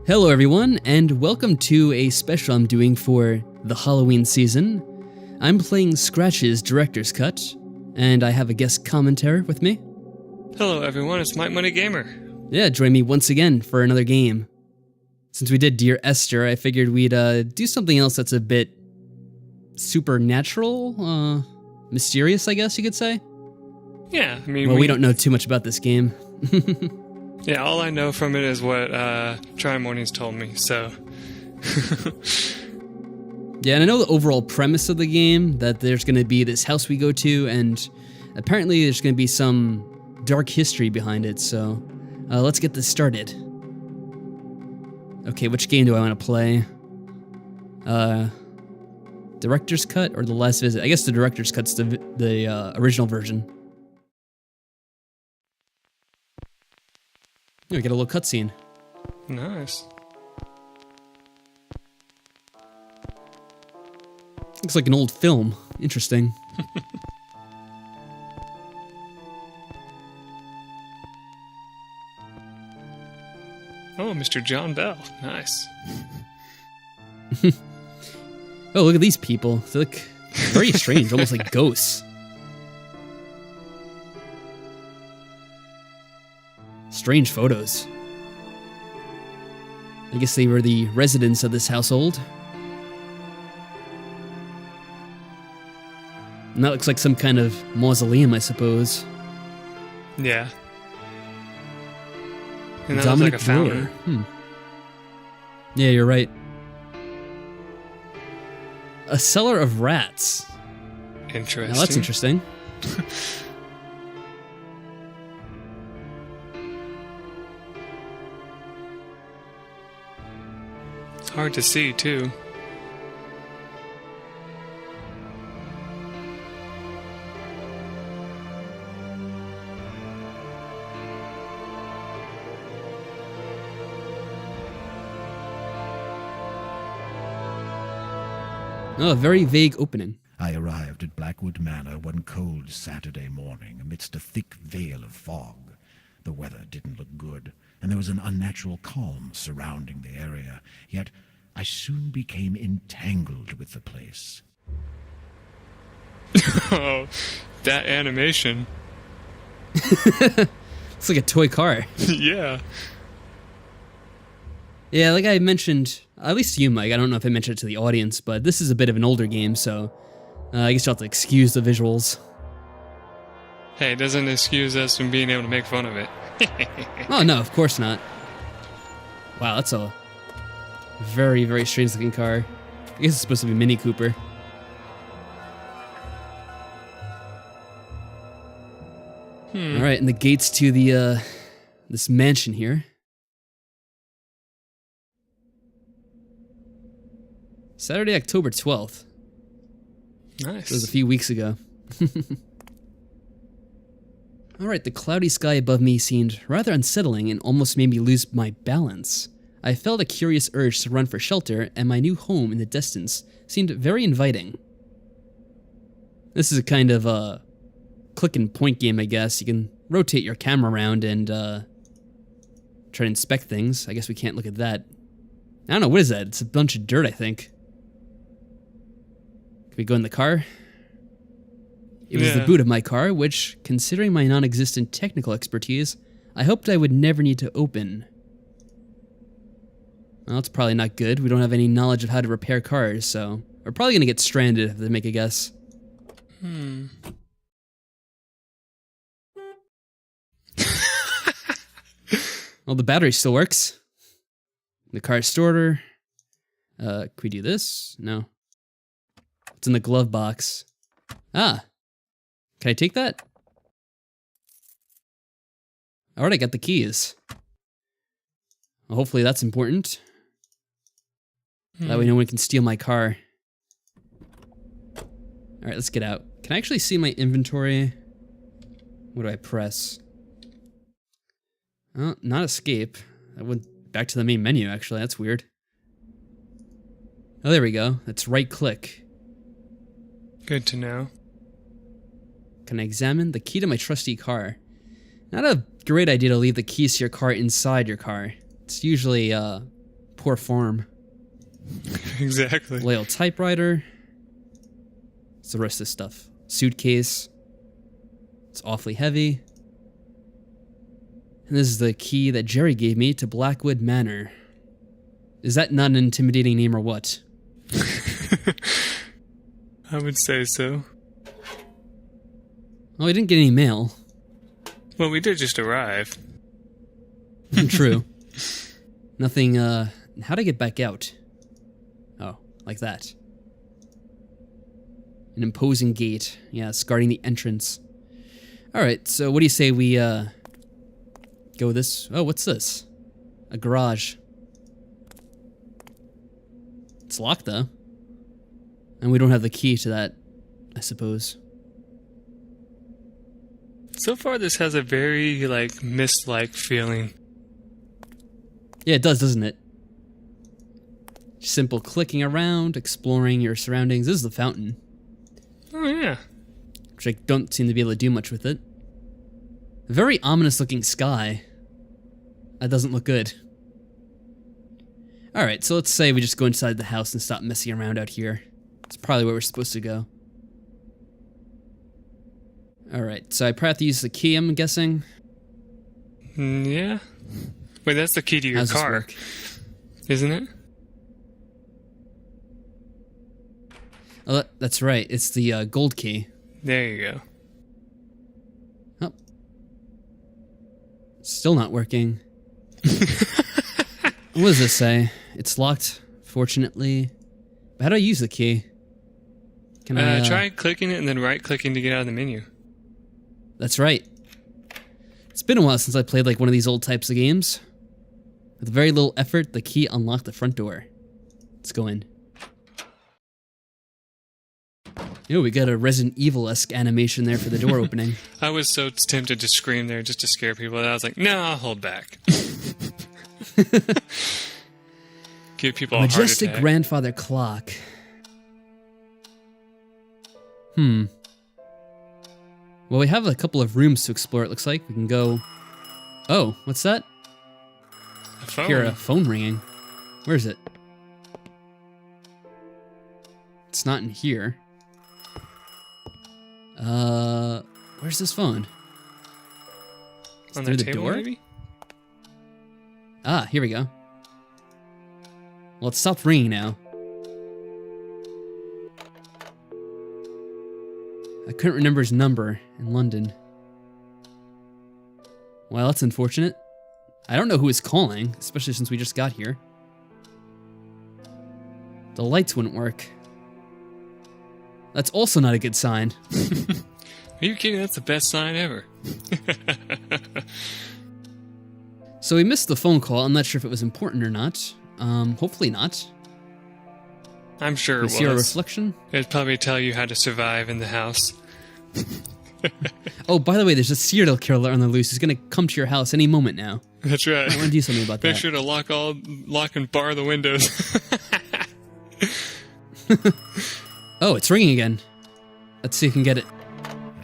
Hello everyone, and welcome to a special I'm doing for the Halloween season. I'm playing Scratch's Director's Cut, and I have a guest commentator with me. Hello everyone, it's MikeMoneyGMR. Yeah, join me once again for another game. Since we did Dear Esther, I figured we'd do something else that's a bit supernatural, mysterious, I guess you could say. Yeah, I mean... Well, we don't know too much about this game. Yeah, all I know from it is what tryinmorning's told me, so... Yeah, and I know the overall premise of the game, that there's going to be this house we go to, and apparently there's going to be some dark history behind it, so let's get this started. Okay, which game do I want to play? Director's Cut or The Last Visit? I guess the Director's Cut's the original version. Oh, we get a little cutscene. Nice. Looks like an old film. Interesting. Oh, Mr. John Bell. Nice. Oh, look at these people. They look very strange, almost like ghosts. Strange photos. I guess they were the residents of this household. And that looks like some kind of mausoleum, I suppose. Yeah. And that looks like a fountain. Yeah, you're right. A cellar of rats. Interesting. Now that's interesting. It's hard to see, too. Oh, a very vague opening. I arrived at Blackwood Manor one cold Saturday morning amidst a thick veil of fog. The weather didn't look good, and there was an unnatural calm surrounding the area, yet I soon became entangled with the place. Oh, that animation. It's like a toy car. Yeah. Yeah, like I mentioned, at least to you, Mike, I don't know if I mentioned it to the audience, but this is a bit of an older game, so I guess you'll have to excuse the visuals. Hey, it doesn't excuse us from being able to make fun of it. Oh, no, of course not. Wow, that's a very, very strange looking car. I guess it's supposed to be Mini Cooper. Alright, and the gates to the, this mansion here. Saturday, October 12th. Nice. It was a few weeks ago. Alright, the cloudy sky above me seemed rather unsettling and almost made me lose my balance. I felt a curious urge to run for shelter, and my new home in the distance seemed very inviting. This is a kind of click and point game, I guess. You can rotate your camera around and try to inspect things. I guess we can't look at that. I don't know, what is that? It's a bunch of dirt, I think. Can we go in the car? It was the boot of my car, which, considering my non-existent technical expertise, I hoped I would never need to open. Well, it's probably not good. We don't have any knowledge of how to repair cars, so we're probably gonna get stranded if they make a guess. Well, the battery still works. The car starter. Can we do this? No. It's in the glove box. Ah. Can I take that? Alright, I got the keys. Well, hopefully that's important. That way no one can steal my car. Alright, let's get out. Can I actually see my inventory? What do I press? Oh, not escape. I went back to the main menu, actually. That's weird. Oh, there we go. That's right click. Good to know. Can I examine the key to my trusty car? Not a great idea to leave the keys to your car inside your car. It's usually Poor farm. Exactly. Loyal typewriter. What's the rest of this stuff? Suitcase. It's awfully heavy. And this is the key that Jerry gave me to Blackwood Manor. Is that not an intimidating name or what? I would say so. Oh, we didn't get any mail. Well, we did just arrive. True. Nothing, how'd I get back out? Oh, like that. An imposing gate. Yeah, it's guarding the entrance. Alright, so what do you say we, go this... Oh, what's this? A garage. It's locked, though. And we don't have the key to that, I suppose. So far, this has a very, like, mist-like feeling. Yeah, it does, doesn't it? Simple clicking around, exploring your surroundings. This is the fountain. Oh, yeah. Which I don't seem to be able to do much with it. A very ominous-looking sky. That doesn't look good. Alright, so let's say we just go inside the house and stop messing around out here. It's probably where we're supposed to go. Alright, so I probably have to use the key, I'm guessing. Yeah. Wait, that's the key to your How's car, this work? isn't it? Oh, that's right. It's the gold key. There you go. Oh. Still not working. What does this say? It's locked, fortunately. How do I use the key? Can I... Try clicking it and then right-clicking to get out of the menu. That's right. It's been a while since I played like one of these old types of games. With very little effort, the key unlocked the front door. Let's go in. Oh, we got a Resident Evil-esque animation there for the door opening. I was so tempted to scream there just to scare people that I was like, no, I'll hold back. Give people a heart Majestic attack. grandfather clock. Well, we have a couple of rooms to explore, it looks like. We can go... Oh, what's that? A phone. Hear a phone ringing. Where is it? It's not in here. Where's this phone? It's On through the the table, door? maybe? Ah, here we go. Well, it stopped ringing now. I couldn't remember his number in London. Well, that's unfortunate. I don't know who is calling, especially since we just got here. The lights wouldn't work. That's also not a good sign. Are you kidding? That's the best sign ever. So we missed the phone call. I'm not sure if it was important or not. Hopefully not. I'm sure You it see our was. reflection? It'd probably tell you how to survive in the house. Oh, by the way, there's a serial killer on the loose who's gonna come to your house any moment now. That's right. I want to do something about Make that. sure to lock and bar the windows. Oh, it's ringing again. Let's see if we can get it.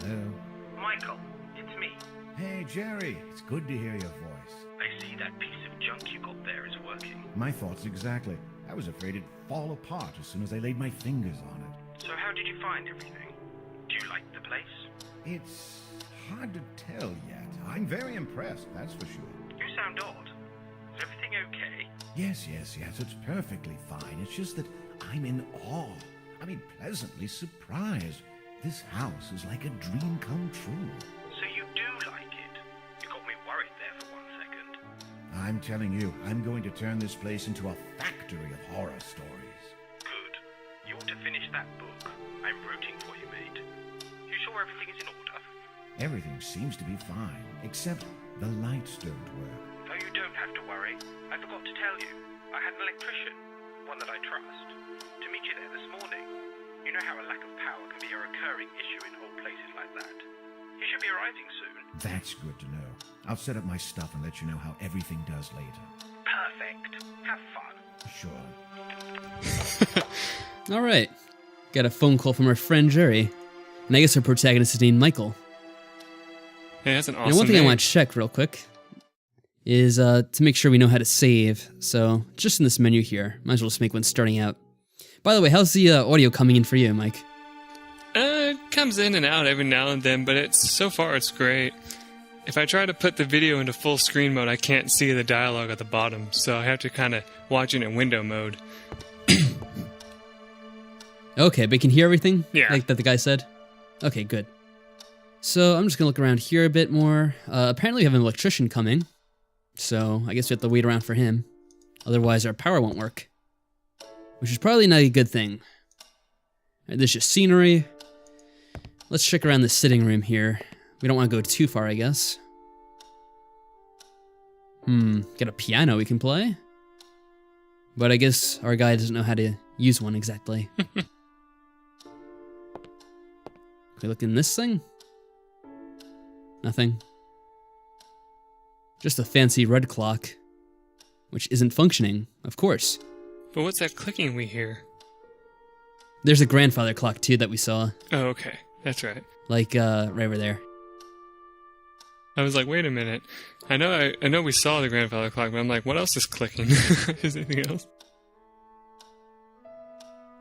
Hello? Michael, it's me. Hey, Jerry. It's good to hear your voice. I see that piece of junk you got there is working. My thoughts exactly. I was afraid it'd fall apart as soon as I laid my fingers on it. So how did you find everything? Do you like the place? It's hard to tell yet. I'm very impressed, that's for sure. You sound odd. Is everything okay? Yes, it's perfectly fine. It's just that I'm in awe. I mean, pleasantly surprised. This house is like a dream come true. So you do like it? You got me worried there for 1 second. I'm telling you, I'm going to turn this place into a factory of horror stories. Good. You ought to finish that book. I'm rooting for you, mate. You sure everything is in order? Everything seems to be fine, except the lights don't work. Oh, you don't have to worry. I forgot to tell you. I had an electrician, one that I trust, to meet you there this morning. You know how a lack of power can be a recurring issue in old places like that. He should be arriving soon. That's good to know. I'll set up my stuff and let you know how everything does later. Perfect. Have fun. Sure. All right. Got a phone call from our friend Jerry. And I guess our protagonist is named Michael. Hey, that's an awesome And one thing name. I want to check real quick is to make sure we know how to save. So just in this menu here, might as well just make one starting out. By the way, how's the audio coming in for you, Mike? It comes in and out every now and then, but so far it's great. If I try to put the video into full screen mode, I can't see the dialogue at the bottom, so I have to kind of watch it in window mode. Okay, but you can hear everything? Yeah. Like that the guy said? Okay, good. So I'm just going to look around here a bit more. Apparently we have an electrician coming, so I guess we have to wait around for him. Otherwise our power won't work, which is probably not a good thing. Right, there's just scenery. Let's check around the sitting room here. We don't want to go too far, I guess. Got a piano we can play. But I guess our guy doesn't know how to use one exactly. Can we look in this thing? Nothing. Just a fancy red clock, which isn't functioning, of course. But what's that clicking we hear? There's a grandfather clock too that we saw. Oh, okay. That's right. Like, right over there. I was like, wait a minute. I know we saw the grandfather clock, but I'm like, what else is clicking? Is there anything else?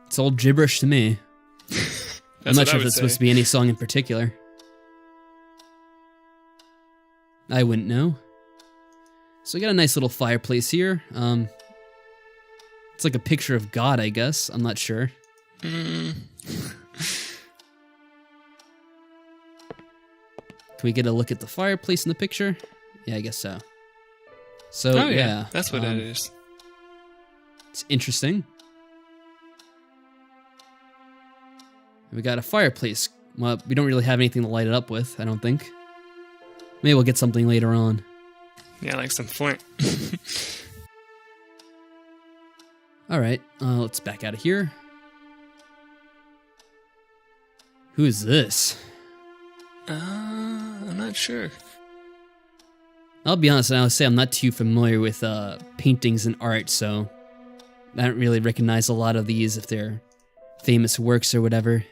It's all gibberish to me. I'm not sure if it's supposed to be any song in particular. I wouldn't know. So we got a nice little fireplace here. It's like a picture of God, I guess. I'm not sure. Can we get a look at the fireplace in the picture? Yeah, I guess so. So, oh, yeah. That's what that is. It's interesting. We got a fireplace. Well, we don't really have anything to light it up with, I don't think. Maybe we'll get something later on. Yeah, like some flint. Alright, let's back out of here. Who is this? I'm not sure. I'll be honest, I'll say I'm not too familiar with paintings and art, so I don't really recognize a lot of these if they're famous works or whatever.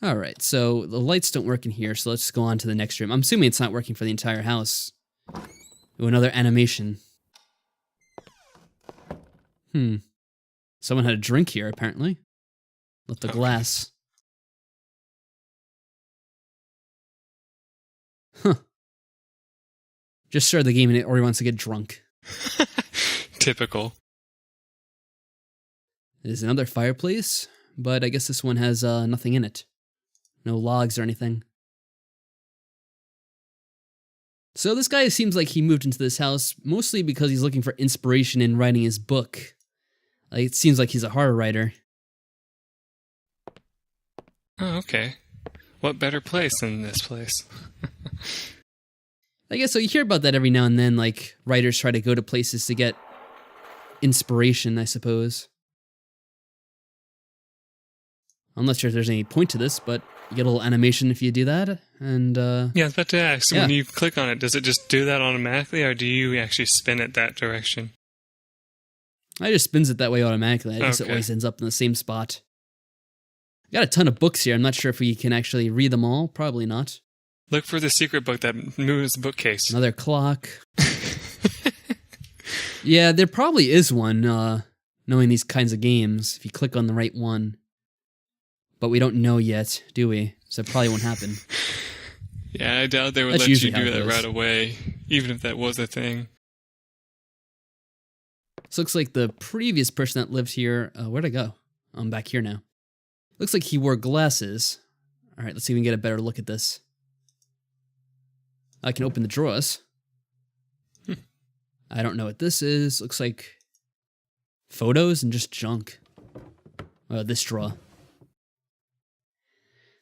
Alright, so the lights don't work in here, so let's go on to the next room. I'm assuming it's not working for the entire house. Ooh, another animation. Someone had a drink here, apparently. Left the glass. Huh. Just started the game and or he wants to get drunk. Typical. There's another fireplace, but I guess this one has nothing in it. No logs or anything. So this guy seems like he moved into this house mostly because he's looking for inspiration in writing his book. It seems like he's a horror writer. Oh, okay. What better place than this place? I guess so. You hear about that every now and then, like writers try to go to places to get inspiration, I suppose. I'm not sure if there's any point to this, but you get a little animation if you do that, and yeah, I was about to ask, yeah. When you click on it, does it just do that automatically, or do you actually spin it that direction? it just spins it that way automatically. I guess it always ends up in the same spot. Got a ton of books here. I'm not sure if we can actually read them all. Probably not. Look for the secret book that moves the bookcase. Another clock. Yeah, there probably is one, knowing these kinds of games, if you click on the right one. But we don't know yet, do we? So it probably won't happen. Yeah, I doubt they would That's let you usually how do it that goes. right away, even if that was a thing. This looks like the previous person that lived here. Where'd I go? I'm back here now. Looks like he wore glasses. All right, let's see if we can get a better look at this. I can open the drawers. I don't know what this is. Looks like photos and just junk. This drawer.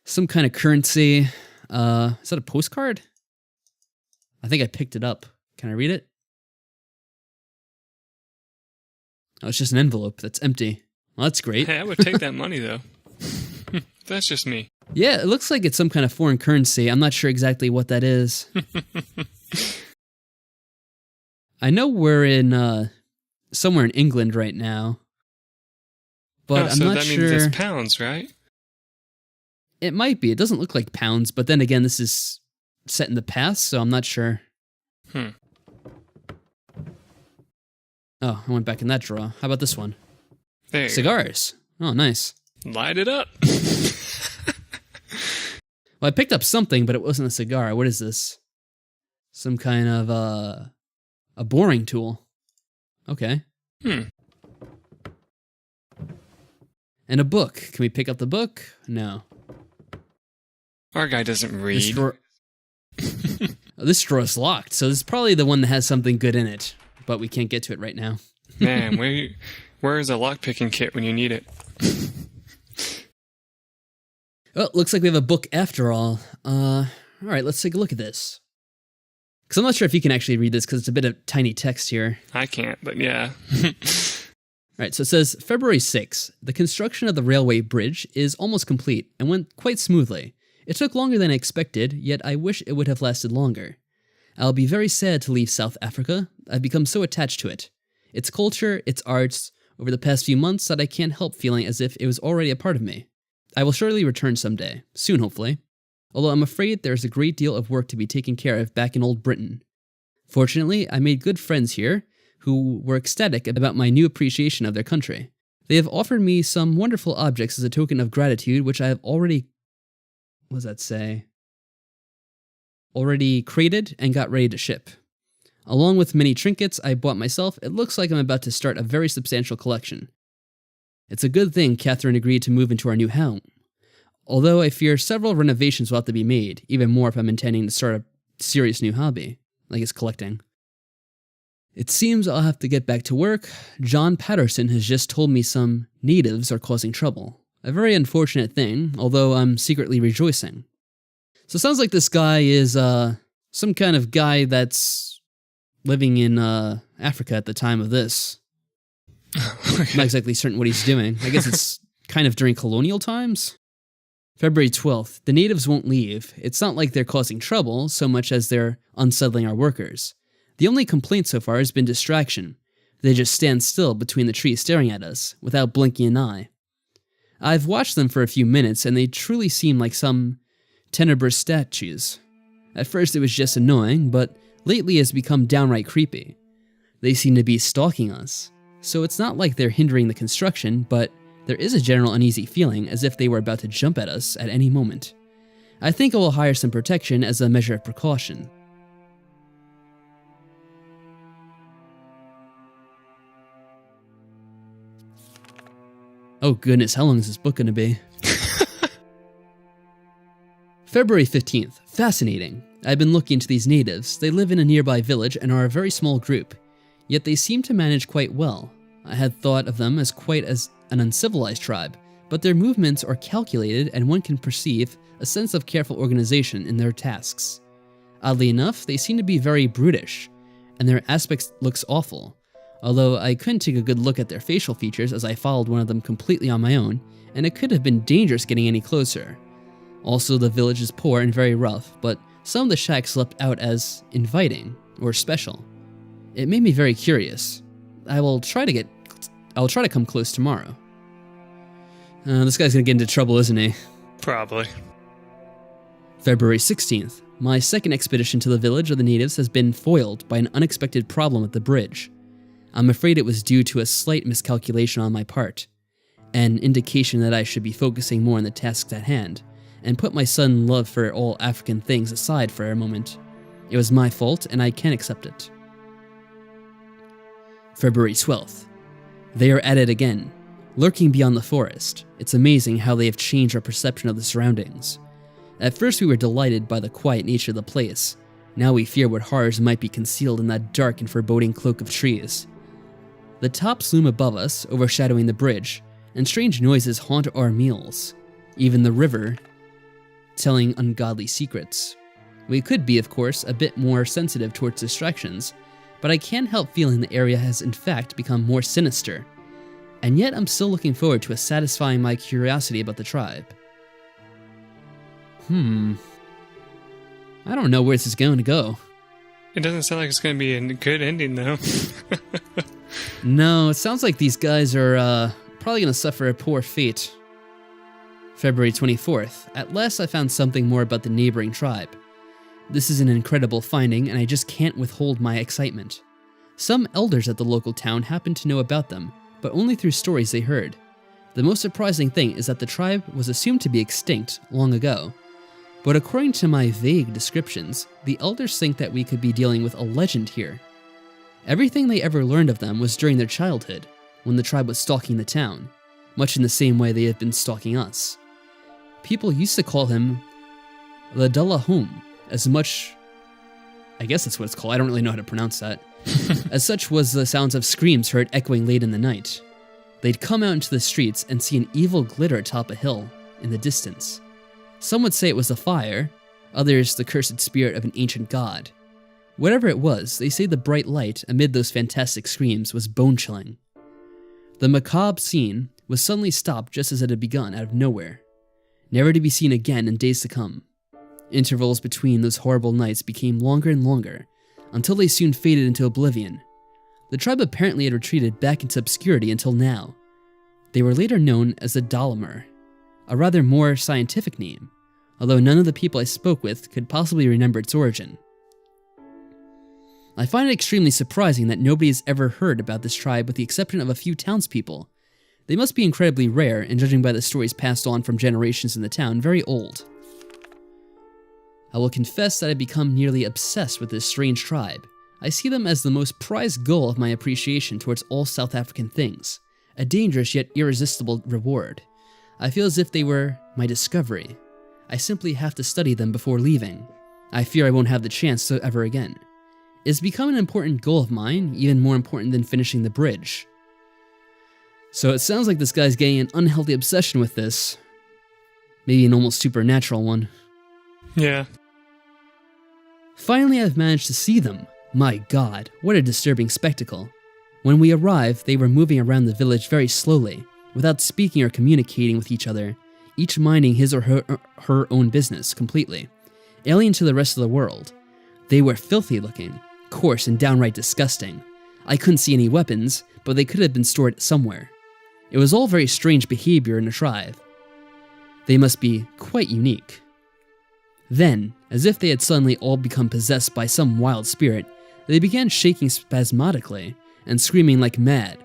Some kind of currency. Is that a postcard? I think I picked it up. Can I read it? Oh, it's just an envelope that's empty. Well, that's great. Hey, I would take that money, though. That's just me. Yeah, it looks like it's some kind of foreign currency. I'm not sure exactly what that is. I know we're in somewhere in England right now, but I'm so not that sure. means it's pounds, right? It might be. It doesn't look like pounds, but then again, this is set in the past, so I'm not sure. Oh, I went back in that drawer. How about this one? There. Cigars. Oh, nice. Light it up. Well, I picked up something, but it wasn't a cigar. What is this? Some kind of, a boring tool. Okay. And a book. Can we pick up the book? No. Our guy doesn't read. This drawer is locked, so this is probably the one that has something good in it, but we can't get to it right now. Man, where is a lockpicking kit when you need it? Oh, looks like we have a book after all. All right, let's take a look at this. Because I'm not sure if you can actually read this because it's a bit of tiny text here. I can't, but yeah. All right, so it says, February 6th, the construction of the railway bridge is almost complete and went quite smoothly. It took longer than I expected, yet I wish it would have lasted longer. I'll be very sad to leave South Africa. I've become so attached to it. Its culture, its arts, over the past few months that I can't help feeling as if it was already a part of me. I will surely return someday, soon hopefully, although I'm afraid there is a great deal of work to be taken care of back in old Britain. Fortunately, I made good friends here who were ecstatic about my new appreciation of their country. They have offered me some wonderful objects as a token of gratitude, which I have already... what does that say? Already created and got ready to ship. Along with many trinkets I bought myself, it looks like I'm about to start a very substantial collection. It's a good thing Catherine agreed to move into our new home. Although I fear several renovations will have to be made, even more if I'm intending to start a serious new hobby, like it's collecting. It seems I'll have to get back to work. John Patterson has just told me some natives are causing trouble. A very unfortunate thing, although I'm secretly rejoicing. So it sounds like this guy is some kind of guy that's living in Africa at the time of this. Okay. Not exactly certain what he's doing. I guess it's kind of during colonial times. February 12th. The natives won't leave. It's not like they're causing trouble so much as they're unsettling our workers. The only complaint so far has been distraction. They just stand still between the trees staring at us, without blinking an eye. I've watched them for a few minutes, and they truly seem like some tenebrous statues. At first it was just annoying, but lately it's become downright creepy. They seem to be stalking us. So it's not like they're hindering the construction, but there is a general uneasy feeling as if they were about to jump at us at any moment. I think I will hire some protection as a measure of precaution. Oh goodness, how long is this book going to be? February 15th. Fascinating. I've been looking into these natives. They live in a nearby village and are a very small group. Yet they seem to manage quite well. I had thought of them as quite as an uncivilized tribe, but their movements are calculated and one can perceive a sense of careful organization in their tasks. Oddly enough, they seem to be very brutish, and their aspect looks awful. Although I couldn't take a good look at their facial features as I followed one of them completely on my own, and it could have been dangerous getting any closer. Also, the village is poor and very rough, but some of the shacks leapt out as inviting or special. It made me very curious. I'll try to come close tomorrow. This guy's gonna get into trouble, isn't he? Probably. February 16th. My second expedition to the village of the natives has been foiled by an unexpected problem at the bridge. I'm afraid it was due to a slight miscalculation on my part, an indication that I should be focusing more on the tasks at hand, and put my sudden love for all African things aside for a moment. It was my fault, and I can't accept it. February 12th. They are at it again, lurking beyond the forest. It's amazing how they have changed our perception of the surroundings. At first we were delighted by the quiet nature of the place. Now we fear what horrors might be concealed in that dark and foreboding cloak of trees. The tops loom above us, overshadowing the bridge, and strange noises haunt our meals. Even the river, telling ungodly secrets. We could be, of course, a bit more sensitive towards distractions, but I can't help feeling the area has in fact become more sinister. And yet I'm still looking forward to satisfying my curiosity about the tribe. I don't know where this is going to go. It doesn't sound like it's going to be a good ending, though. No, it sounds like these guys are probably going to suffer a poor fate. February 24th. At last I found something more about the neighboring tribe. This is an incredible finding, and I just can't withhold my excitement. Some elders at the local town happened to know about them, but only through stories they heard. The most surprising thing is that the tribe was assumed to be extinct long ago. But according to my vague descriptions, the elders think that we could be dealing with a legend here. Everything they ever learned of them was during their childhood, when the tribe was stalking the town, much in the same way they have been stalking us. People used to call him the Dullahome, as much... I guess that's what it's called, I don't really know how to pronounce that. As such was the sounds of screams heard echoing late in the night. They'd come out into the streets and see an evil glitter atop a hill in the distance. Some would say it was a fire, others the cursed spirit of an ancient god. Whatever it was, they say the bright light amid those fantastic screams was bone-chilling. The macabre scene was suddenly stopped just as it had begun out of nowhere, never to be seen again in days to come. Intervals between those horrible nights became longer and longer, until they soon faded into oblivion. The tribe apparently had retreated back into obscurity until now. They were later known as the Dalamur, a rather more scientific name, although none of the people I spoke with could possibly remember its origin. I find it extremely surprising that nobody has ever heard about this tribe with the exception of a few townspeople. They must be incredibly rare, and judging by the stories passed on from generations in the town, very old. I will confess that I've become nearly obsessed with this strange tribe. I see them as the most prized goal of my appreciation towards all South African things, a dangerous yet irresistible reward. I feel as if they were my discovery. I simply have to study them before leaving. I fear I won't have the chance to ever again. It's become an important goal of mine, even more important than finishing the bridge. So it sounds like this guy's getting an unhealthy obsession with this. Maybe an almost supernatural one. Yeah. Finally, I've managed to see them. My god, what a disturbing spectacle. When we arrived, they were moving around the village very slowly, without speaking or communicating with each other, each minding his or her own business completely, alien to the rest of the world. They were filthy looking, coarse and downright disgusting. I couldn't see any weapons, but they could have been stored somewhere. It was all very strange behavior in a tribe. They must be quite unique. Then, as if they had suddenly all become possessed by some wild spirit, they began shaking spasmodically and screaming like mad.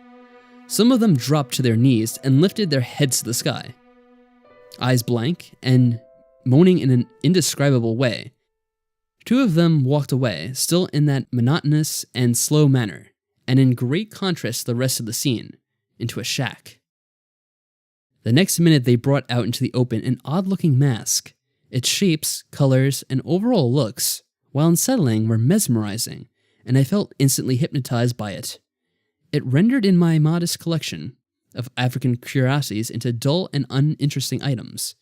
Some of them dropped to their knees and lifted their heads to the sky, eyes blank and moaning in an indescribable way. Two of them walked away, still in that monotonous and slow manner, and in great contrast to the rest of the scene, into a shack. The next minute they brought out into the open an odd-looking mask. Its shapes, colors, and overall looks, while unsettling, were mesmerizing, and I felt instantly hypnotized by it. It rendered in my modest collection of African curiosities into dull and uninteresting items.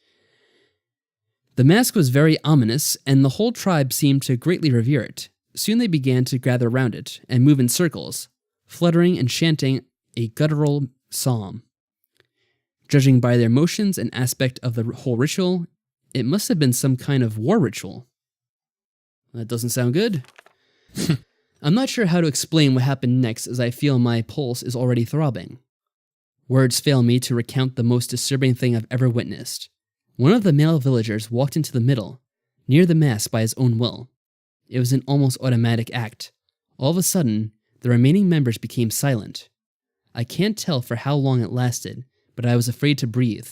The mask was very ominous, and the whole tribe seemed to greatly revere it. Soon they began to gather around it and move in circles, fluttering and chanting a guttural psalm. Judging by their motions and aspect of the whole ritual, it must have been some kind of war ritual. That doesn't sound good. I'm not sure how to explain what happened next, as I feel my pulse is already throbbing. Words fail me to recount the most disturbing thing I've ever witnessed. One of the male villagers walked into the middle, near the mask by his own will. It was an almost automatic act. All of a sudden, the remaining members became silent. I can't tell for how long it lasted, but I was afraid to breathe.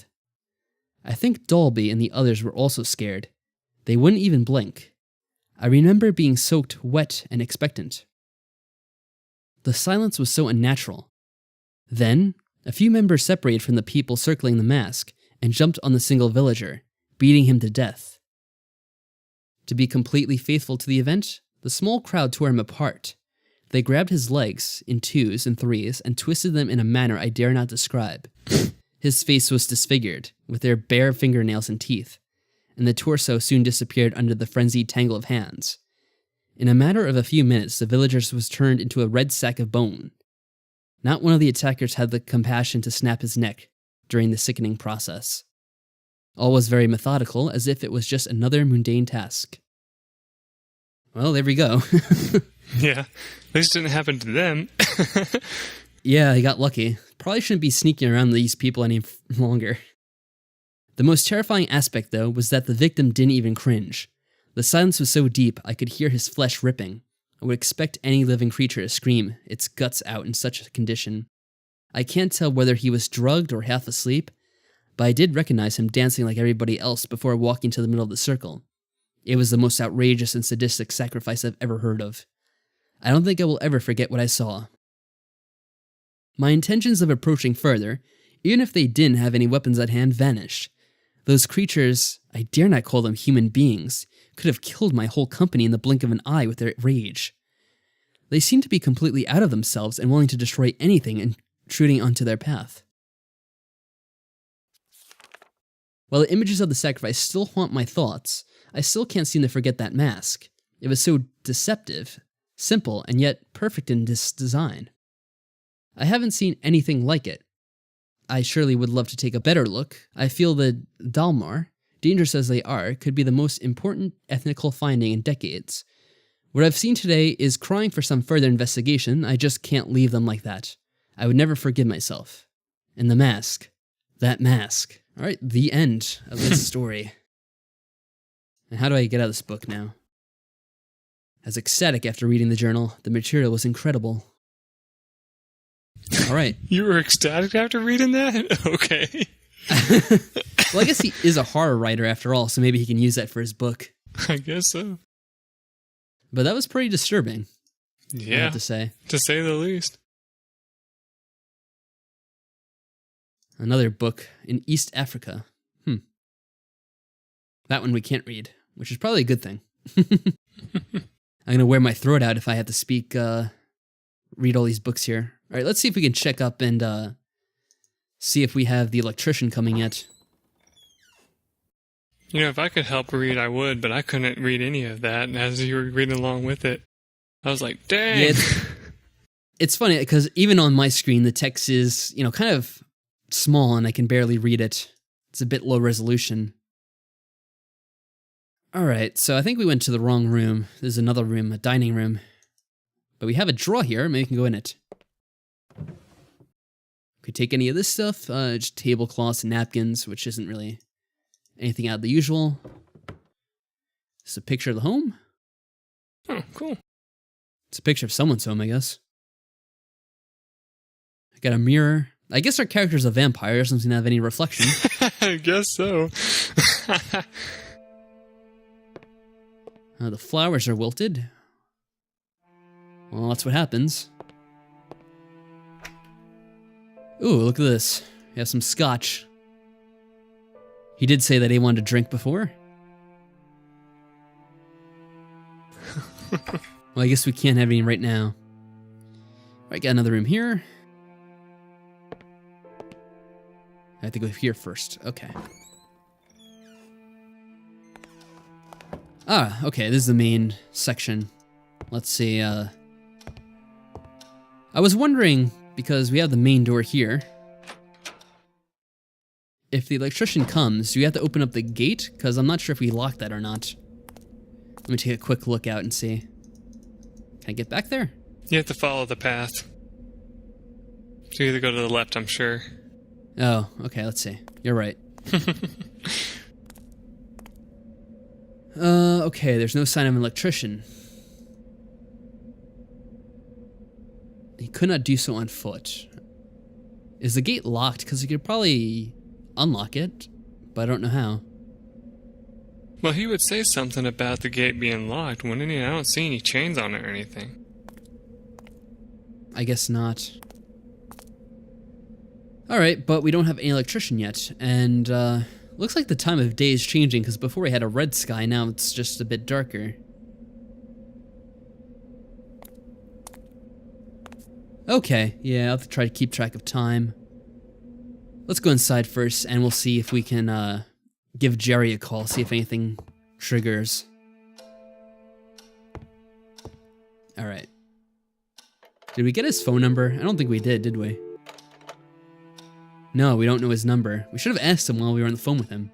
I think Dalby and the others were also scared. They wouldn't even blink. I remember being soaked wet and expectant. The silence was so unnatural. Then, a few members separated from the people circling the mask and jumped on the single villager, beating him to death. To be completely faithful to the event, the small crowd tore him apart. They grabbed his legs in twos and threes and twisted them in a manner I dare not describe. His face was disfigured, with their bare fingernails and teeth, and the torso soon disappeared under the frenzied tangle of hands. In a matter of a few minutes, the villager was turned into a red sack of bone. Not one of the attackers had the compassion to snap his neck during the sickening process. All was very methodical, as if it was just another mundane task. Well, there we go. Yeah, at least it didn't happen to them. Yeah, I got lucky. Probably shouldn't be sneaking around these people any longer. The most terrifying aspect, though, was that the victim didn't even cringe. The silence was so deep I could hear his flesh ripping. I would expect any living creature to scream its guts out in such a condition. I can't tell whether he was drugged or half asleep, but I did recognize him dancing like everybody else before walking to the middle of the circle. It was the most outrageous and sadistic sacrifice I've ever heard of. I don't think I will ever forget what I saw. My intentions of approaching further, even if they didn't have any weapons at hand, vanished. Those creatures, I dare not call them human beings, could have killed my whole company in the blink of an eye with their rage. They seemed to be completely out of themselves and willing to destroy anything intruding onto their path. While the images of the sacrifice still haunt my thoughts, I still can't seem to forget that mask. It was so deceptive, simple, and yet perfect in its design. I haven't seen anything like it. I surely would love to take a better look. I feel that Dalmar, dangerous as they are, could be the most important ethnical finding in decades. What I've seen today is crying for some further investigation. I just can't leave them like that. I would never forgive myself. And the mask. That mask. Alright, the end of this story. And how do I get out of this book now? I was ecstatic after reading the journal. The material was incredible. Alright. You were ecstatic after reading that? Okay. Well, I guess he is a horror writer after all, so maybe he can use that for his book. I guess so. But that was pretty disturbing. Yeah. I have to say. To say the least. Another book in East Africa. That one we can't read, which is probably a good thing. I'm going to wear my throat out if I have to speak, read all these books here. All right, let's see if we can check up and see if we have the electrician coming yet. You know, if I could help read, I would, but I couldn't read any of that as you were reading along with it. I was like, dang. Yeah, it's funny, because even on my screen, the text is, kind of small and I can barely read it. It's a bit low resolution. Alright, so I think we went to the wrong room. There's another room, a dining room. But we have a drawer here, maybe we can go in it. Could take any of this stuff, just tablecloths and napkins, which isn't really anything out of the usual. This is a picture of the home. Oh, cool. It's a picture of someone's home, I guess. I got a mirror. I guess our character's a vampire, doesn't seem to have any reflection. I guess so. The flowers are wilted. Well, that's what happens. Ooh, look at this. We have some scotch. He did say that he wanted to drink before. Well, I guess we can't have any right now. Alright, got another room here. I have to go here first. Okay. Ah, okay, this is the main section. Let's see, I was wondering, because we have the main door here, if the electrician comes, do we have to open up the gate? Because I'm not sure if we locked that or not. Let me take a quick look out and see. Can I get back there? You have to follow the path. So you either go to the left, I'm sure. Oh, okay, let's see. You're right. Okay, there's no sign of an electrician. He could not do so on foot. Is the gate locked? Because he could probably unlock it, but I don't know how. Well, he would say something about the gate being locked, wouldn't he? I don't see any chains on it or anything. I guess not. Alright, but we don't have any electrician yet, and looks like the time of day is changing, because before we had a red sky, now it's just a bit darker. Okay, yeah, I'll have to try to keep track of time. Let's go inside first, and we'll see if we can give Jerry a call, see if anything triggers. Alright. Did we get his phone number? I don't think we did we? No, we don't know his number. We should have asked him while we were on the phone with him.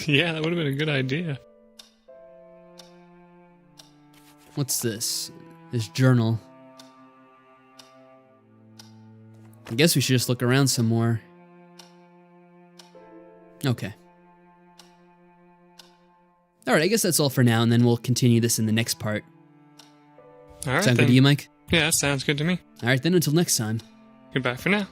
Yeah, that would have been a good idea. What's this? His journal. I guess we should just look around some more. Okay. Alright, I guess that's all for now, and then we'll continue this in the next part. All right, Sound then. good to you, Mike? Yeah, sounds good to me. Alright then, until next time. Goodbye for now.